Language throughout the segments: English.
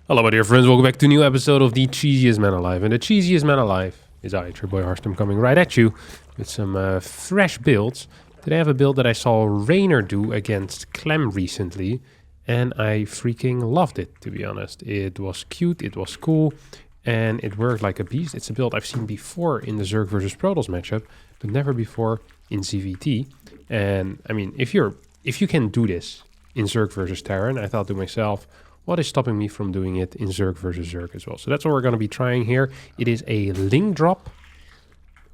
Hello my dear friends, welcome back to a new episode of the cheesiest man alive. And the cheesiest man alive is I, your boy Harstem, coming right at you with some fresh builds. Today I have a build that I saw Rainer do against Clem recently, and I freaking loved it, to be honest. It was cute, it was cool, and it worked like a beast. It's a build I've seen before in the Zerg versus Protoss matchup, but never before in ZVT. And I mean, if you can do this in Zerg versus Terran, I thought to myself, what is stopping me from doing it in Zerg versus Zerg as well? So that's what we're going to be trying here. It is a link drop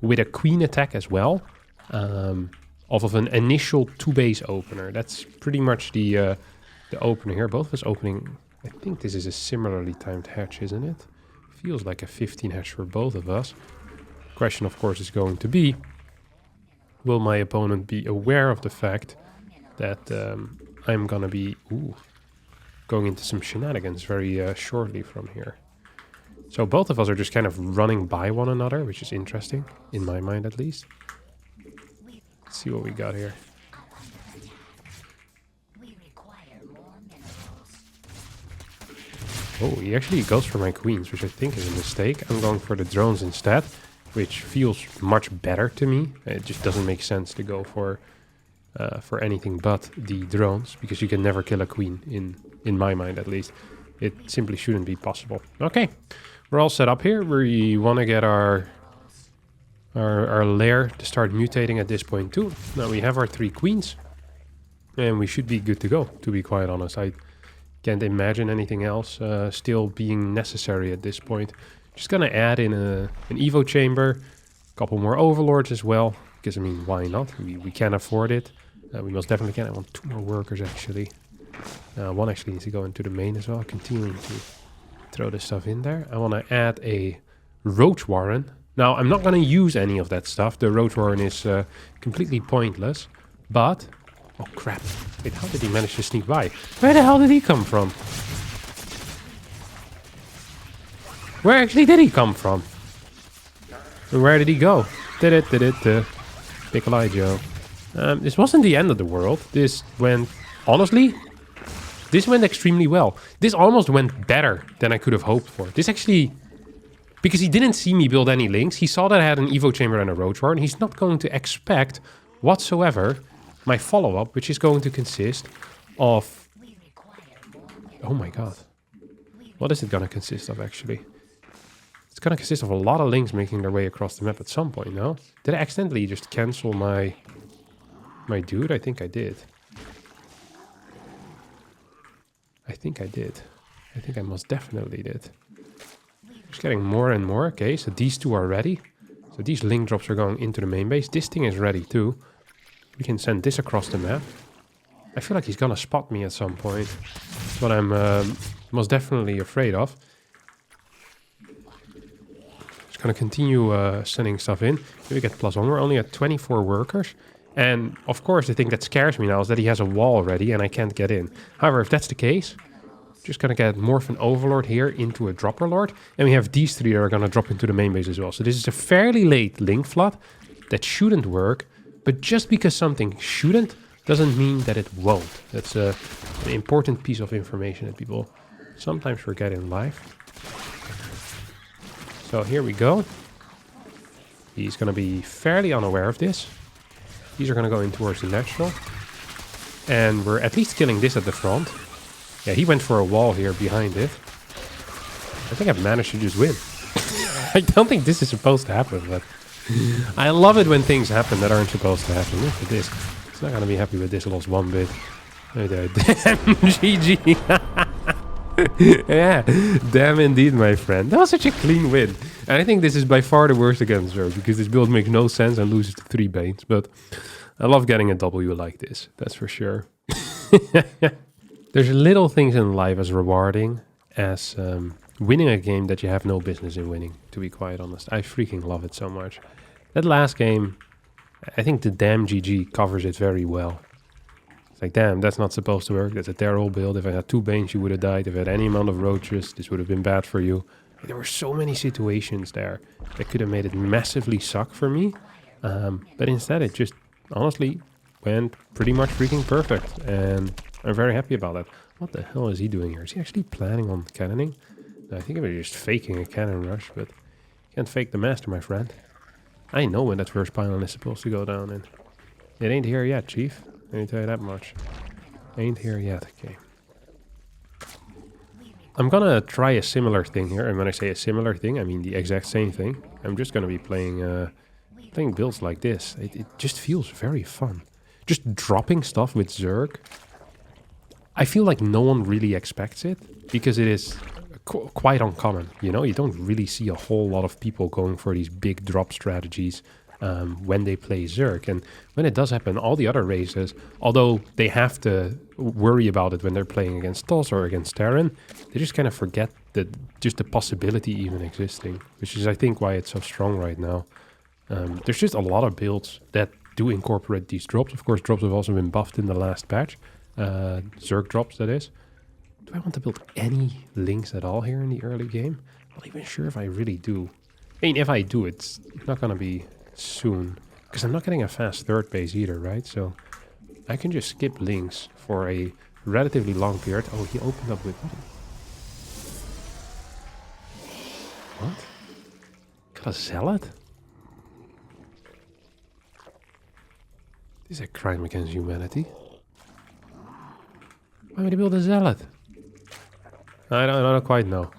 with a queen attack as well, off of an initial 2-base opener. That's pretty much the opener here. Both of us opening, I think this is a similarly timed hatch, isn't it? Feels like a 15 hatch for both of us. Question, of course, is going to be, will my opponent be aware of the fact that I'm going to be... going into some shenanigans very shortly from here. So both of us are just kind of running by one another, which is interesting, in my mind at least. Let's see what we got here. Oh, he actually goes for my queens, which I think is a mistake. I'm going for the drones instead, which feels much better to me. It just doesn't make sense to go for anything but the drones, because you can never kill a queen in my mind at least. It simply shouldn't be possible. Okay, we're all set up here. We want to get our lair to start mutating at this point too. Now we have our 3 queens, and we should be good to go, to be quite honest. I can't imagine anything else still being necessary at this point. Just gonna add in an Evo chamber, a couple more overlords as well, because I mean, why not? We can afford it. We most definitely can. I want 2 more workers actually. One actually needs to go into the main as well. Continuing to throw this stuff in there. I want to add a Roach Warren. Now, I'm not going to use any of that stuff. The Roach Warren is completely pointless. But... oh, crap. Wait, how did he manage to sneak by? Where the hell did he come from? Where actually did he come from? And where did he go? Pickle Eye Joe. This wasn't the end of the world. This went... honestly... this went extremely well. This almost went better than I could have hoped for. This actually... because he didn't see me build any links. He saw that I had an Evo chamber and a Roach Warren. He's not going to expect whatsoever my follow-up, which is going to consist of... oh my god. What is it going to consist of, actually? It's going to consist of a lot of links making their way across the map at some point, no? Did I accidentally just cancel my dude? I think I did. I think I most definitely did. Just getting more and more. Okay, so these 2 are ready. So these link drops are going into the main base. This thing is ready too. We can send this across the map. I feel like he's gonna spot me at some point. That's what I'm most definitely afraid of. Just gonna continue sending stuff in. Here we get +1. We're only at 24 workers. And, of course, the thing that scares me now is that he has a wall already and I can't get in. However, if that's the case, just going to get Morphin Overlord here into a Dropper Lord. And we have these 3 that are going to drop into the main base as well. So this is a fairly late link flood that shouldn't work. But just because something shouldn't doesn't mean that it won't. That's an important piece of information that people sometimes forget in life. So here we go. He's going to be fairly unaware of this. These are going to go in towards the natural. And we're at least killing this at the front. Yeah, he went for a wall here behind it. I think I've managed to just win. I don't think this is supposed to happen, but... I love it when things happen that aren't supposed to happen. Look at this. He's not going to be happy with this. Lost 1 bit. Oh, damn, GG. Yeah, damn indeed, my friend. That was such a clean win. And I think this is by far the worst against Zerg, because this build makes no sense and loses to 3 banes. But I love getting a W like this, that's for sure. There's little things in life as rewarding as winning a game that you have no business in winning, to be quite honest. I freaking love it so much. That last game, I think the damn GG covers it very well. It's like, damn, that's not supposed to work. That's a terrible build. If I had 2 banes, you would have died. If I had any amount of roaches, this would have been bad for you. There were so many situations there that could have made it massively suck for me. But instead, it just honestly went pretty much freaking perfect. And I'm very happy about that. What the hell is he doing here? Is he actually planning on cannoning? No, I think I'm just faking a cannon rush, but you can't fake the master, my friend. I know when that first pylon is supposed to go down, and it ain't here yet, Chief. Let me tell you that much. Ain't here yet, okay. I'm gonna try a similar thing here, and when I say a similar thing, I mean the exact same thing. I'm just gonna be playing builds like this. It just feels very fun. Just dropping stuff with Zerg. I feel like no one really expects it, because it is quite uncommon, you know? You don't really see a whole lot of people going for these big drop strategies when they play Zerg. And when it does happen, all the other races, although they have to worry about it when they're playing against TOS or against Terran, they just kind of forget that just the possibility even existing, which is, I think, why it's so strong right now. There's just a lot of builds that do incorporate these drops. Of course, drops have also been buffed in the last patch. Zerg drops, that is. Do I want to build any links at all here in the early game? I'm not even sure if I really do. I mean, if I do, it's not going to be soon. Because I'm not getting a fast third base either, right? So I can just skip links for a relatively long period. Oh, he opened up with... What? Got a zealot? This is a crime against humanity. Why would he build a zealot? I don't quite know.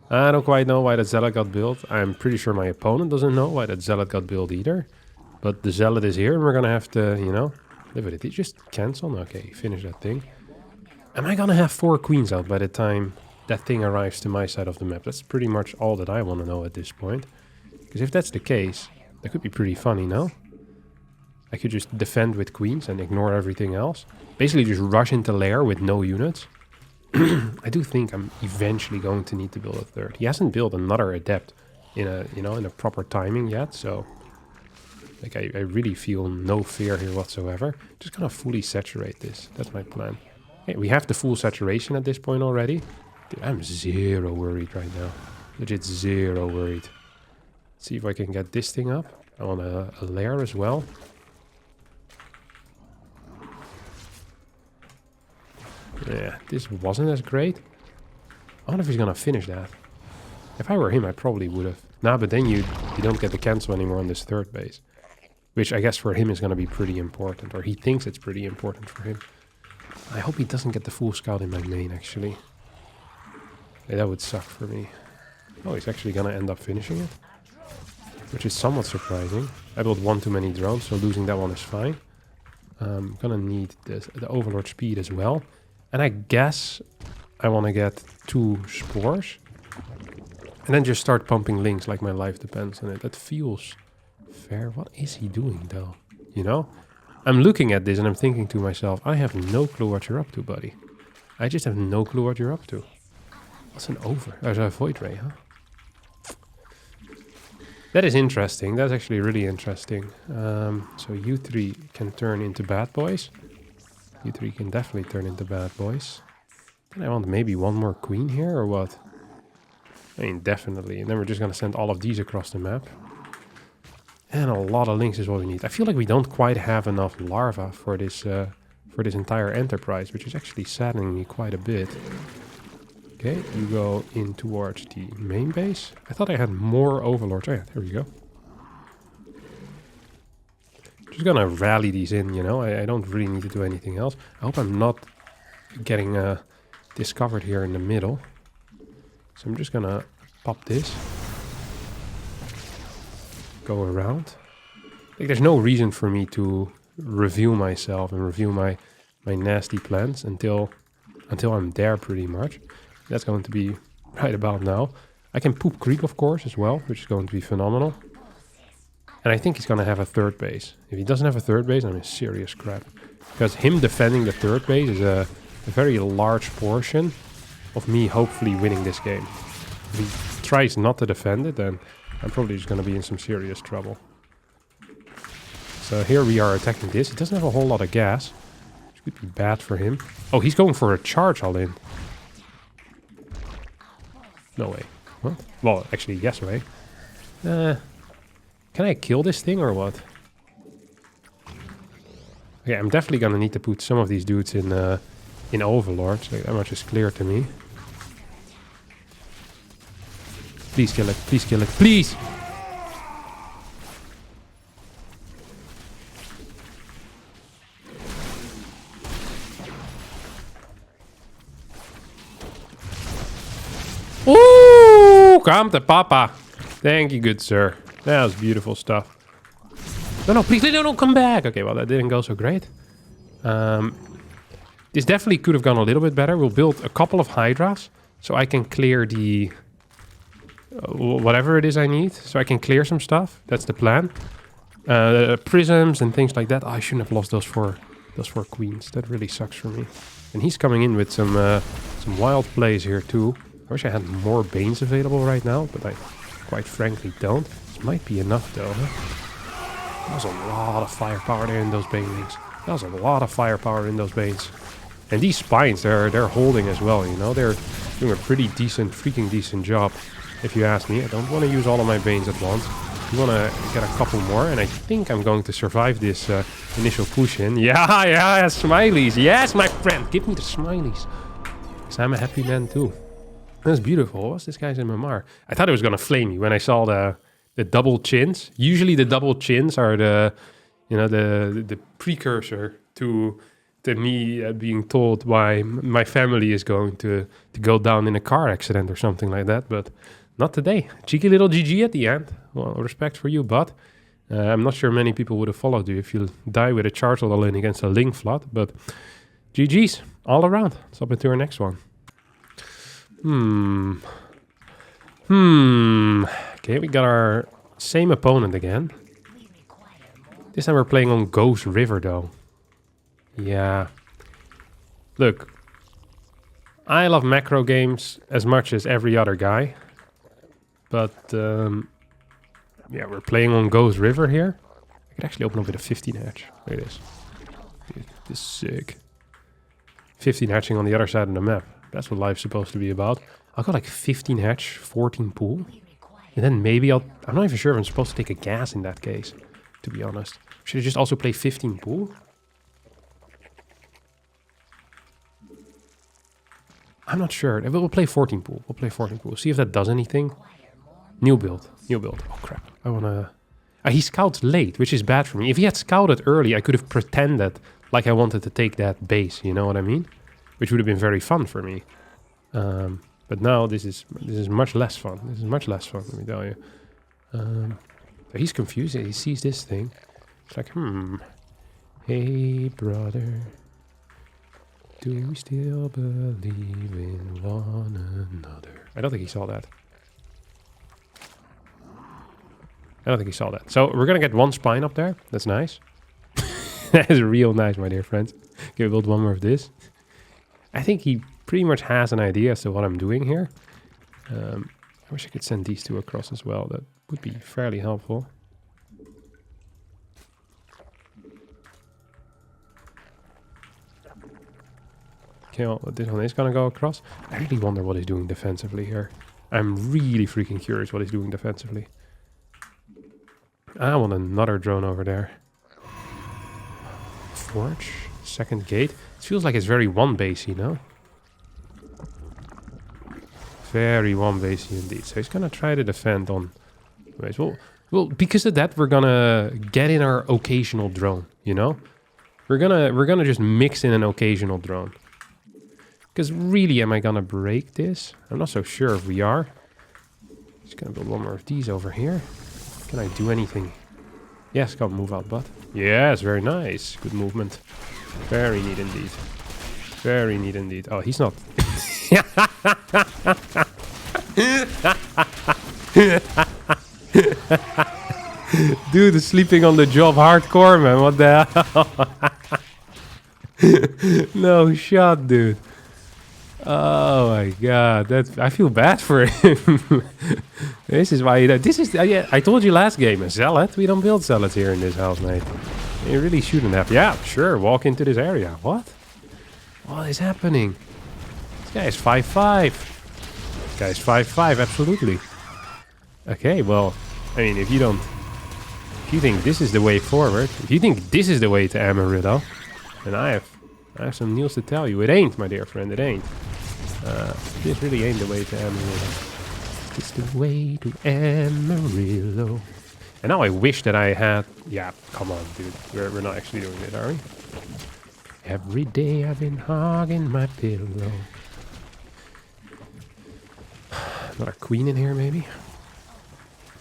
I don't quite know why that zealot got built. I'm pretty sure my opponent doesn't know why that zealot got built either. But the zealot is here and we're gonna have to, you know, live with it. Did he just cancel? Okay, finish that thing. Am I gonna have 4 queens out by the time that thing arrives to my side of the map? That's pretty much all that I want to know at this point. Because if that's the case, that could be pretty funny, no? I could just defend with queens and ignore everything else. Basically just rush into lair with no units. I do think I'm eventually going to need to build a third. He hasn't built another adept in a, you know, in a proper timing yet, so like I really feel no fear here whatsoever. Just gonna fully saturate this. That's my plan. Okay, we have the full saturation at this point already. Dude, I'm zero worried right now. Legit zero worried. Let's see if I can get this thing up. I want a lair as well. Yeah, this wasn't as great. I wonder if he's gonna finish that. If I were him, I probably would have. Nah, but then you don't get the cancel anymore on this third base. Which I guess for him is gonna be pretty important. Or he thinks it's pretty important for him. I hope he doesn't get the full scout in my main, actually. Yeah, that would suck for me. Oh, he's actually gonna end up finishing it. Which is somewhat surprising. I built one too many drones, so losing that one is fine. I'm gonna need the Overlord speed as well. And I guess I want to get 2 spores. And then just start pumping links like my life depends on it. That feels fair. What is he doing though? You know? I'm looking at this and I'm thinking to myself, I have no clue what you're up to, buddy. I just have no clue what you're up to. What's an over? There's a void ray, huh? That is interesting. That's actually really interesting. So you 3 can turn into bad boys. You 3 can definitely turn into bad boys. Then I want maybe one more queen here, or what? I mean, definitely. And then we're just going to send all of these across the map. And a lot of links is what we need. I feel like we don't quite have enough larvae for this entire enterprise, which is actually saddening me quite a bit. Okay, you go in towards the main base. I thought I had more overlords. Oh yeah, there we go. Just gonna rally these in, you know. I don't really need to do anything else. I hope I'm not getting discovered here in the middle. So I'm just gonna pop this. Go around. Like, there's no reason for me to review myself and review my nasty plans until I'm there pretty much. That's going to be right about now. I can poop creep, of course, as well, which is going to be phenomenal. And I think he's going to have a third base. If he doesn't have a third base, I'm in serious crap. Because him defending the third base is a very large portion of me hopefully winning this game. If he tries not to defend it, then I'm probably just going to be in some serious trouble. So here we are attacking this. He doesn't have a whole lot of gas, which could be bad for him. Oh, he's going for a charge all in. No way. What? Well, actually, yes way. Can I kill this thing or what? Okay, I'm definitely gonna need to put some of these dudes in in Overlord, so that much is clear to me. Please kill it, please kill it, please! Ooh, come to papa. Thank you, good sir. That was beautiful stuff. No, please, no, come back. Okay, well, that didn't go so great. This definitely could have gone a little bit better. We'll build a couple of Hydras so I can clear the... whatever it is I need. So I can clear some stuff. That's the plan. Prisms and things like that. Oh, I shouldn't have lost those four queens. That really sucks for me. And he's coming in with some wild plays here too. I wish I had more Banes available right now, but I quite frankly don't. This might be enough though, huh? There's a lot of firepower there in those Banelings. There's a lot of firepower in those Banes. And these Spines, they're holding as well, you know? They're doing a pretty decent, freaking decent job, if you ask me. I don't want to use all of my Banes at once. I want to get a couple more, and I think I'm going to survive this initial push in. Yeah, smileys. Yes, my friend, give me the smileys. Because I'm a happy man too. That's beautiful. What's this guy's MMR? I thought it was going to flame me when I saw the double chins. Usually the double chins are the precursor to me being told why my family is going to go down in a car accident or something like that, but not today. Cheeky little GG at the end. Well, respect for you, bud. I'm not sure many people would have followed you if you die with a charge all in against a Ling Flood, but GG's all around. Let's hop into our next one. Okay, we got our same opponent again. This time we're playing on Ghost River though. Yeah. Look, I love macro games as much as every other guy. But, yeah, we're playing on Ghost River here. I could actually open up with a 15 hatch. Look at this. Dude, this is sick. 15 hatching on the other side of the map. That's what life's supposed to be about. I'll go like 15 hatch, 14 pool. And then maybe I'm not even sure if I'm supposed to take a gas in that case, to be honest. Should I just also play 15 pool? I'm not sure. We'll play 14 pool. We'll play 14 pool. See if that does anything. New build. Oh crap. I wanna... he scouts late, which is bad for me. If he had scouted early, I could have pretended like I wanted to take that base. You know what I mean? Which would have been very fun for me. But now this is much less fun. This is much less fun, let me tell you. So he's confused. He sees this thing. It's like, hey, brother. Do we still believe in one another? I don't think he saw that. So we're going to get one spine up there. That's nice. That is real nice, my dear friends. Okay, we'll build one more of this. I think he pretty much has an idea as to what I'm doing here. I wish I could send these two across as well. That would be fairly helpful. Okay, well, this one is going to go across. I really wonder what he's doing defensively here. I'm really freaking curious what he's doing defensively. I want another drone over there. Forge. Second gate. It feels like it's very one-basey, you know? Very one-basey indeed. So he's going to try to defend on... Well, because of that, we're going to get in our occasional drone, you know? We're gonna just mix in an occasional drone. Because really, am I going to break this? I'm not so sure if we are. Just going to build one more of these over here. Can I do anything? Yes, come move out, bud. Yes, very nice. Good movement. Very neat indeed. Very neat indeed. Oh, he's not. Dude is sleeping on the job hardcore, man. What the hell? No shot, dude. Oh my god, I feel bad for him. This is why yeah, I told you last game, a zealot. We don't build zealots here in this house, mate. You really shouldn't have. Yeah, sure, walk into this area. What is happening? This guy is 5'5". This guy is 5'5", absolutely. Okay, well, I mean, if you think this is the way forward, if you think this is the way to Amarillo, then I I have some news to tell you. It ain't, my dear friend, it ain't. This really ain't the way to Amarillo. It's the way to Amarillo. And now I wish that I had... Yeah, come on, dude. We're not actually doing it, are we? Every day I've been hogging my pillow. Another queen in here, maybe?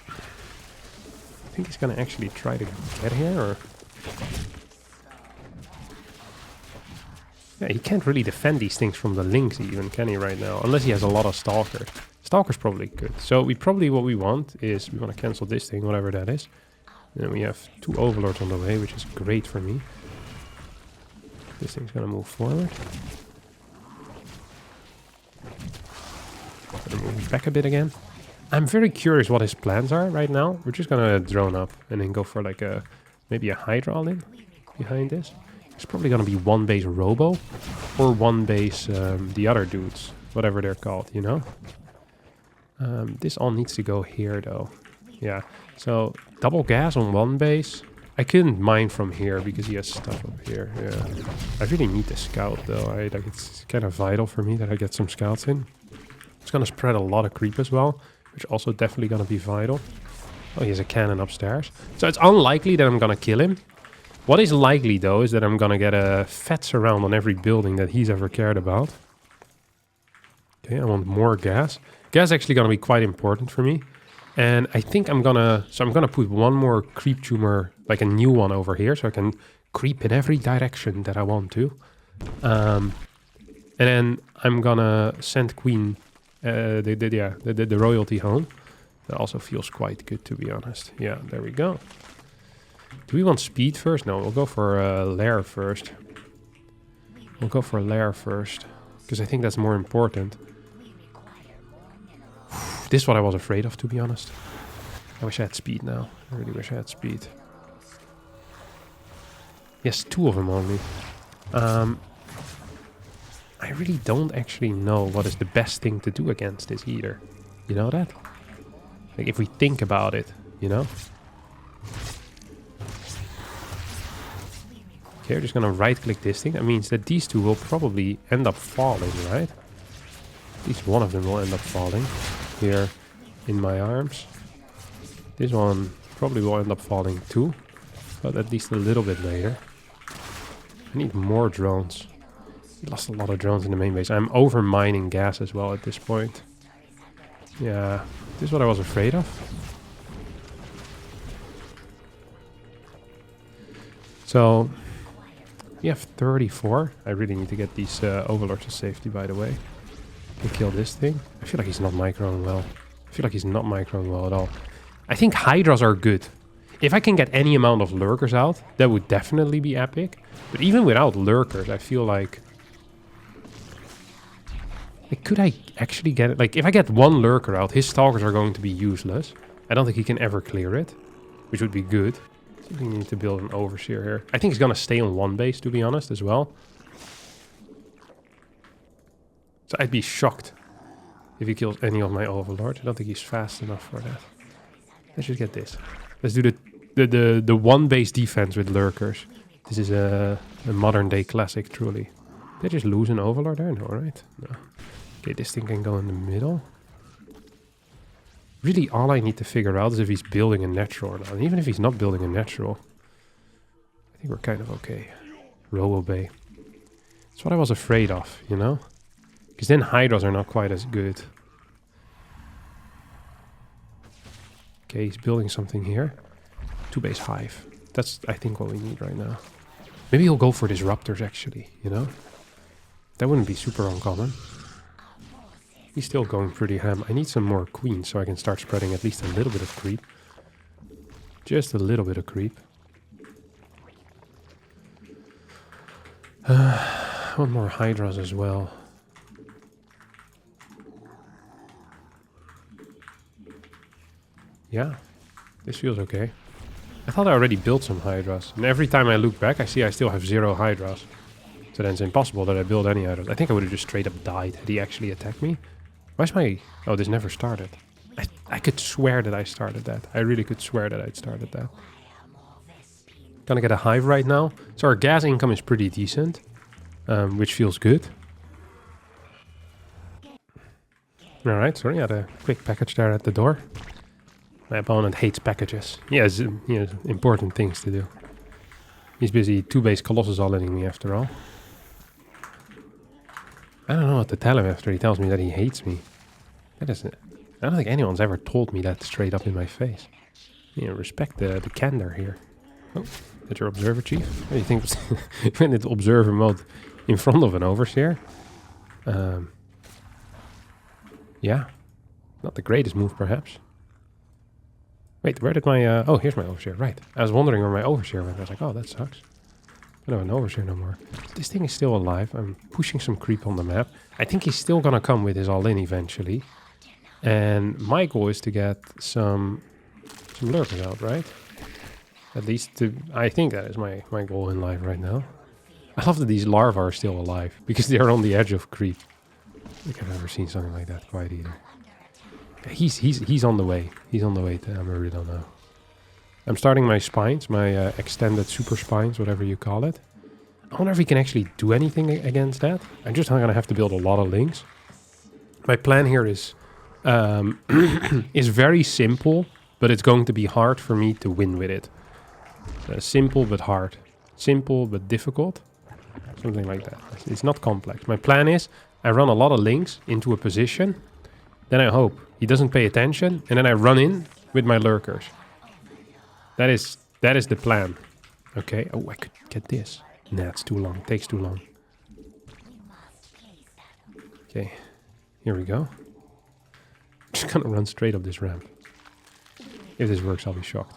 I think he's gonna actually try to get here, or... Yeah, he can't really defend these things from the links even, can he, right now? Unless he has a lot of stalkers. Stalker's probably good. So what we want is, we want to cancel this thing, whatever that is. And then we have 2 overlords on the way, which is great for me. This thing's gonna move forward. Gonna move back a bit again. I'm very curious what his plans are right now. We're just gonna drone up and then go for like a, maybe a Hydra all in behind this. It's probably gonna be 1 base Robo or 1 base the other dudes, whatever they're called, you know? This all needs to go here though. Yeah, so double gas on 1 base. I couldn't mine from here because he has stuff up here. Yeah, I really need the scout though. Like it's kind of vital for me that I get some scouts in. It's gonna spread a lot of creep as well, which also definitely gonna be vital. Oh, he has a cannon upstairs. So it's unlikely that I'm gonna kill him. What is likely though is that I'm gonna get a fat surround on every building that he's ever cared about. Okay, I want more gas. Gas is actually gonna be quite important for me. And I think I'm gonna put 1 more creep tumor, like a new one over here, so I can creep in every direction that I want to. And then I'm gonna send Queen, the royalty home. That also feels quite good, to be honest. Yeah, there we go. Do we want speed first? No, we'll go for lair first. Because I think that's more important. This is what I was afraid of, to be honest. I wish I had speed now. I really wish I had speed. Yes, 2 of them only. I really don't actually know what is the best thing to do against this either. You know that? Like, if we think about it, you know? Okay, we're just gonna right-click this thing. That means that these 2 will probably end up falling, right? At least one of them will end up falling. Here in my arms. This one probably will end up falling too, but at least a little bit later. I need more drones. We lost a lot of drones in the main base. I'm over mining gas as well at this point. Yeah, this is what I was afraid of. So we have 34. I really need to get these overlords to safety, by the way. Can kill this thing. I feel like he's not microing well. At all. I think Hydras are good. If I can get any amount of lurkers out, that would definitely be epic. But even without lurkers, I feel like... could I actually get it? Like, if I get 1 lurker out, his stalkers are going to be useless. I don't think he can ever clear it, which would be good. So we need to build an overseer here. I think he's gonna stay on 1 base, to be honest, as well. So I'd be shocked if he kills any of my overlords. I don't think he's fast enough for that. Let's just get this. Let's do the 1 base defense with lurkers. This is a modern day classic, truly. Did I just lose an overlord there? No, right? No. Okay, this thing can go in the middle. Really, all I need to figure out is if he's building a natural or not. And even if he's not building a natural, I think we're kind of okay. Robo Bay. That's what I was afraid of, you know? Because then Hydras are not quite as good. Okay, he's building something here. 2 base hive. That's, I think, what we need right now. Maybe he'll go for disruptors, actually, you know? That wouldn't be super uncommon. He's still going pretty ham. I need some more queens so I can start spreading at least a little bit of creep. Just a little bit of creep. I want more Hydras as well. Yeah, this feels okay. I thought I already built some Hydras. And every time I look back, I see I still have 0 Hydras. So then it's impossible that I build any Hydras. I think I would have just straight up died had he actually attacked me. Why's my... Oh, this never started. I could swear that I started that. I really could swear that I'd started that. Gonna get a hive right now. So our gas income is pretty decent. which feels good. Alright, sorry, I had a quick package there at the door. My opponent hates packages. He has important things to do. He's busy 2-base Colossus all-inning me after all. I don't know what to tell him after he tells me that he hates me. That isn't... I don't think anyone's ever told me that straight up in my face. Respect the candor here. Oh, that's your observer, chief? What do you think? When it's observer mode in front of an overseer? Yeah. Not the greatest move, perhaps. Wait, where did my... oh, here's my overseer. Right. I was wondering where my overseer went. I was like, oh, that sucks. I don't have an overseer no more. This thing is still alive. I'm pushing some creep on the map. I think he's still gonna come with his all-in eventually. And my goal is to get some lurkers out, right? At least to... I think that is my goal in life right now. I love that these larvae are still alive. Because they're on the edge of creep. I think I've never seen something like that quite either. He's on the way. He's on the way to Amarillo now. I'm starting my spines, my extended super spines, whatever you call it. I wonder if he can actually do anything against that. I'm just going to have to build a lot of links. My plan here is is very simple, but it's going to be hard for me to win with it. Simple but hard. Simple but difficult. Something like that. It's not complex. My plan is I run a lot of links into a position. Then I hope he doesn't pay attention, and then I run in with my lurkers. That is the plan. Okay. Oh, I could get this. Nah, it's too long. It takes too long. Okay. Here we go. Just gonna run straight up this ramp. If this works, I'll be shocked.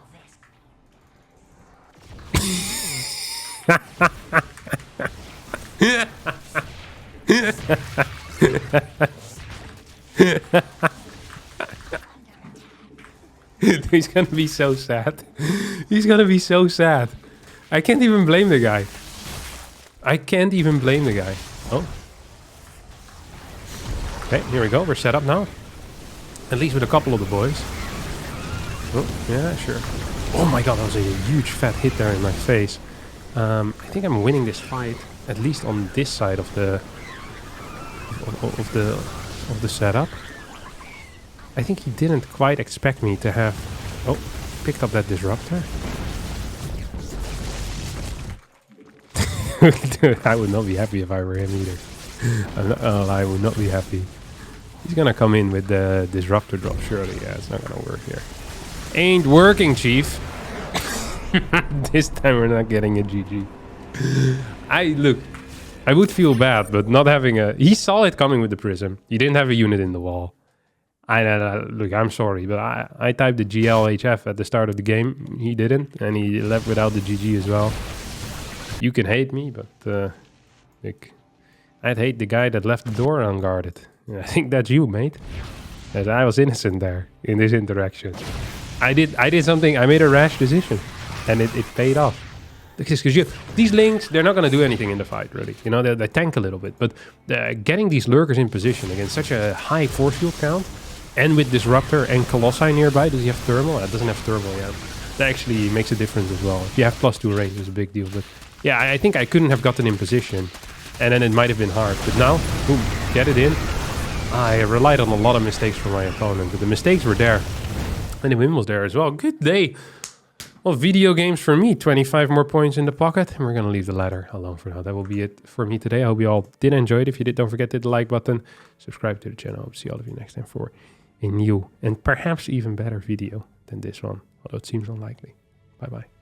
He's gonna be so sad. He's gonna be so sad. I can't even blame the guy. I can't even blame the guy. Oh. Okay, here we go. We're set up now. At least with a couple of the boys. Oh, yeah, sure. Oh my god, that was a huge fat hit there in my face. I think I'm winning this fight, at least on this side of the setup. I think he didn't quite expect me to have... Oh, picked up that disruptor. I would not be happy if I were him either. I would not be happy. He's gonna come in with the disruptor drop, surely. Yeah, it's not gonna work here. Ain't working, chief. This time we're not getting a GG. Look, I would feel bad, but not having a... He saw it coming with the prism. He didn't have a unit in the wall. Look, I'm sorry, but I typed the GLHF at the start of the game. He didn't, and he left without the GG as well. You can hate me, but look, I'd hate the guy that left the door unguarded. I think that's you, mate. As I was innocent there in this interaction. I did something. I made a rash decision, and it paid off. Because these links, they're not going to do anything in the fight, really. You know, they tank a little bit, but getting these lurkers in position against such a high force field count, and with disruptor and colossi nearby, does he have thermal? It doesn't have thermal yet. That actually makes a difference as well. If you have +2 range, it's a big deal. But yeah, I think I couldn't have gotten in position, and then it might have been hard. But now, boom, get it in. I relied on a lot of mistakes from my opponent, but the mistakes were there. And the win was there as well. Good day. Well, video games for me. 25 more points in the pocket. And we're going to leave the ladder alone for now. That will be it for me today. I hope you all did enjoy it. If you did, don't forget to hit the like button. Subscribe to the channel. I hope to see all of you next time for a new and perhaps even better video than this one. Although it seems unlikely. Bye-bye.